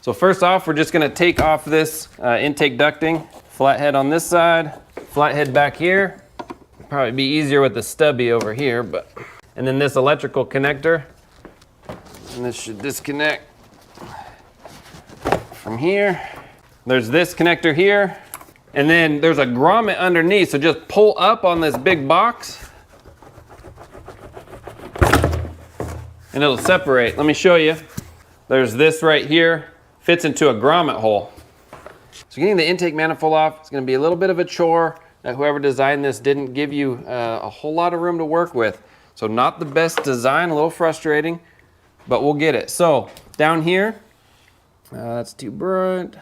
So first off, we're just gonna take off this intake ducting, flathead on this side, flathead back here. Probably be easier with the stubby over here, but, and then this electrical connector, and this should disconnect from here. There's this connector here, and then there's a grommet underneath, so just pull up on this big box, and it'll separate. Let me show you. There's this right here, fits into a grommet hole. So getting the intake manifold off is gonna be a little bit of a chore. Whoever designed this didn't give you a whole lot of room to work with. So not the best design, a little frustrating, but we'll get it. So down here, that's too bright.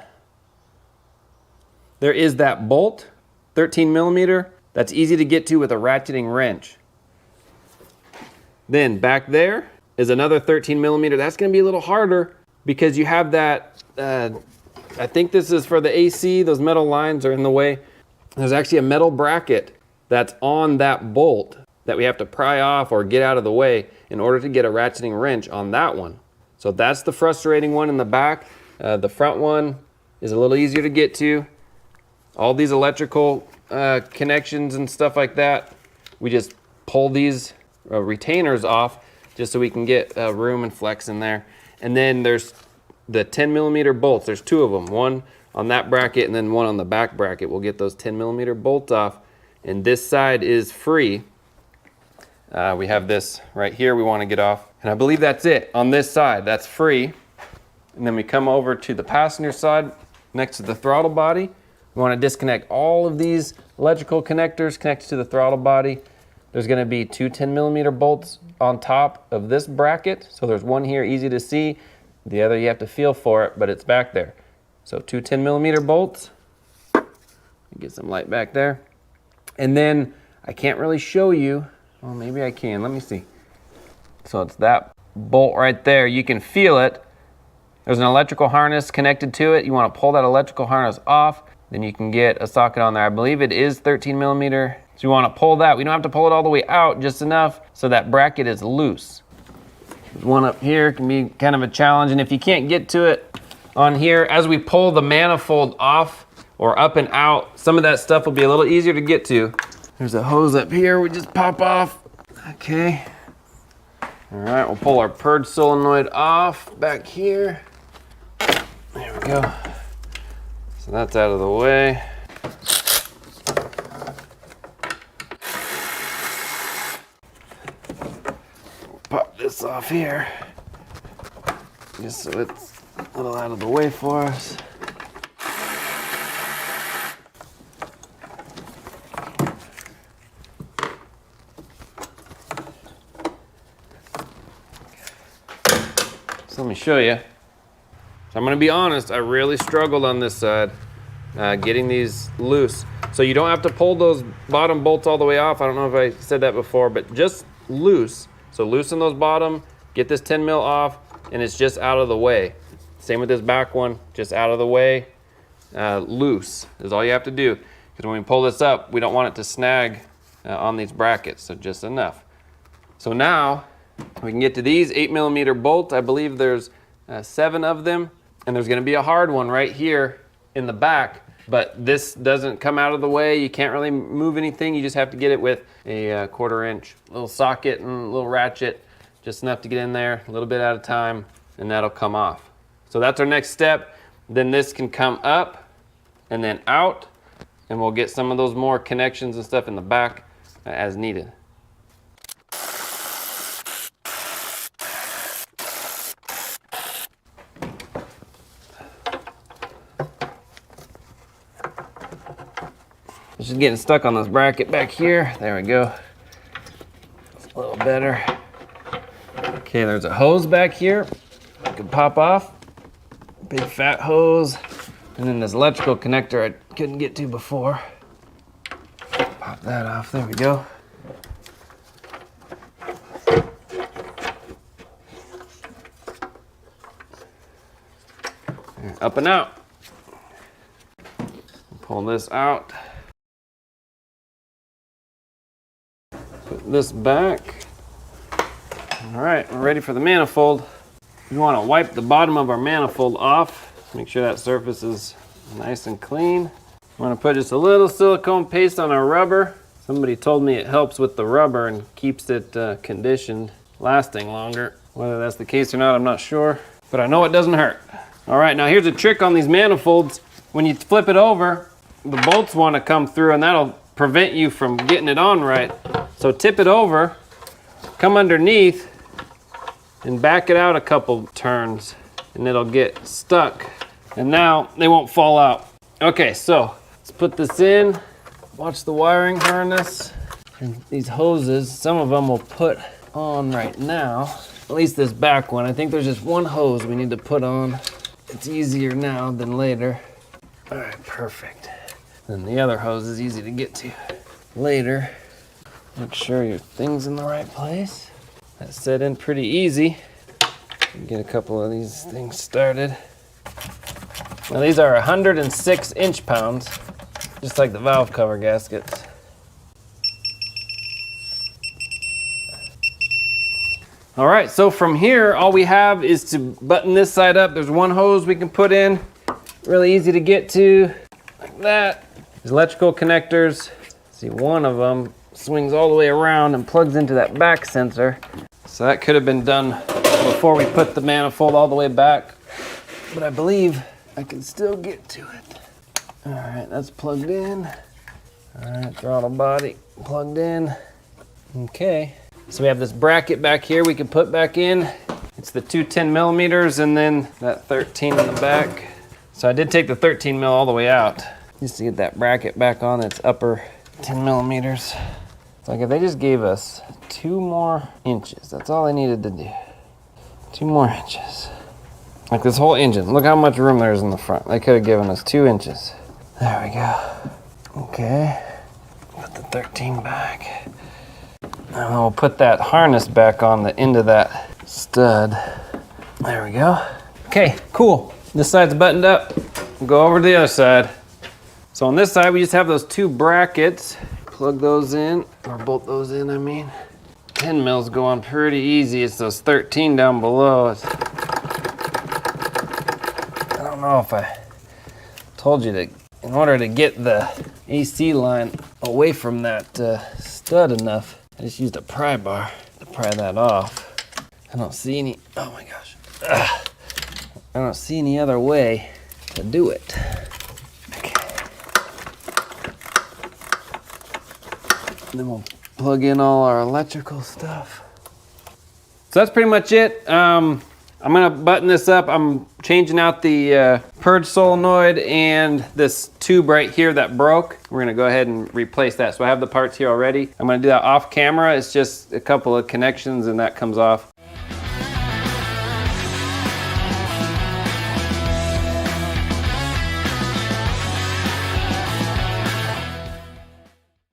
There is that bolt, 13 millimeter. That's easy to get to with a ratcheting wrench. Then back there is another 13 millimeter. That's gonna be a little harder because you have that, I think this is for the AC, those metal lines are in the way. There's actually a metal bracket that's on that bolt that we have to pry off or get out of the way in order to get a ratcheting wrench on that one. So that's the frustrating one in the back. The front one is a little easier to get to. All these electrical connections and stuff like that, we just pull these retainers off just so we can get room and flex in there. And then there's the 10 millimeter bolts. There's two of them, one on that bracket and then one on the back bracket. We'll get those 10 millimeter bolts off, and this side is free. We have this right here we want to get off, and I believe that's it on this side. That's free. And then we come over to the passenger side next to the throttle body. We want to disconnect all of these electrical connectors connected to the throttle body. There's going to be two 10 millimeter bolts on top of this bracket. So there's one here easy to see, the other you have to feel for it, but it's back there. So two 10 millimeter bolts. Get some light back there. And then I can't really show you. Well, maybe I can. Let me see. So it's that bolt right there. You can feel it. There's an electrical harness connected to it. You want to pull that electrical harness off. Then you can get a socket on there. I believe it is 13 millimeter. So you want to pull that. We don't have to pull it all the way out, just enough so that bracket is loose. There's one up here. It can be kind of a challenge. And if you can't get to it, on here, as we pull the manifold off or up and out, some of that stuff will be a little easier to get to. There's a hose up here we just pop off. Okay. All right, we'll pull our purge solenoid off back here. There we go. So that's out of the way. We'll pop this off here, just so it's a little out of the way for us. So let me show you. So I'm gonna be honest, I really struggled on this side, getting these loose. So you don't have to pull those bottom bolts all the way off. I don't know if I said that before, but just loose. So loosen those bottom, get this 10 mil off, and it's just out of the way. Same with this back one, just out of the way, loose is all you have to do. Because when we pull this up, we don't want it to snag on these brackets, so just enough. So now we can get to these 8 millimeter bolts. I believe there's 7 of them, and there's gonna be a hard one right here in the back, but this doesn't come out of the way. You can't really move anything. You just have to get it with a 1/4 inch little socket and a little ratchet, just enough to get in there, a little bit at a time, and that'll come off. So that's our next step. Then this can come up and then out, and we'll get some of those more connections and stuff in the back as needed. It's just getting stuck on this bracket back here. There we go. It's a little better. Okay, there's a hose back here. I can pop off. Big fat hose. And then this electrical connector I couldn't get to before. Pop that off, there we go. Up and out. Pull this out. Put this back. All right, we're ready for the manifold. We want to wipe the bottom of our manifold off. Make sure that surface is nice and clean. I'm gonna put just a little silicone paste on our rubber. Somebody told me it helps with the rubber and keeps it conditioned, lasting longer. Whether that's the case or not, I'm not sure, but I know it doesn't hurt. All right, now here's a trick on these manifolds. When you flip it over, the bolts wanna come through and that'll prevent you from getting it on right. So tip it over, come underneath, and back it out a couple turns, and it'll get stuck. And now they won't fall out. Okay, so let's put this in. Watch the wiring harness. And these hoses, some of them we'll put on right now. At least this back one. I think there's just one hose we need to put on. It's easier now than later. All right, perfect. Then the other hose is easy to get to later. Make sure your thing's in the right place. That's set in pretty easy. Get a couple of these things started. Now these are 106 inch-pounds, just like the valve cover gaskets. All right, so from here, all we have is to button this side up. There's one hose we can put in, really easy to get to, like that. These electrical connectors, see one of them swings all the way around and plugs into that back sensor. So that could have been done before we put the manifold all the way back, but I believe I can still get to it. All right, that's plugged in. All right, throttle body plugged in. Okay, so we have this bracket back here we can put back in. It's the two 10 millimeters and then that 13 in the back. So I did take the 13 mil all the way out just to get that bracket back on its upper 10 millimeters. It's like if they just gave us 2 more inches, that's all they needed to do. 2 more inches. Like this whole engine, look how much room there is in the front. They could have given us 2 inches. There we go. Okay, put the 13 back. And we'll put that harness back on the end of that stud. There we go. Okay, cool. This side's buttoned up. We'll go over to the other side. So on this side, we just have those 2 brackets. Plug those in, or bolt those in, I mean. 10 mils go on pretty easy. It's those 13 down below. I don't know if I told you that in order to get the AC line away from that stud enough, I just used a pry bar to pry that off. I don't see any, oh my gosh. I don't see any other way to do it. Okay. And then we'll plug in all our electrical stuff. So that's pretty much it. I'm gonna button this up. I'm changing out the purge solenoid and this tube right here that broke. We're gonna go ahead and replace that. So I have the parts here already. I'm gonna do that off camera. It's just a couple of connections and that comes off.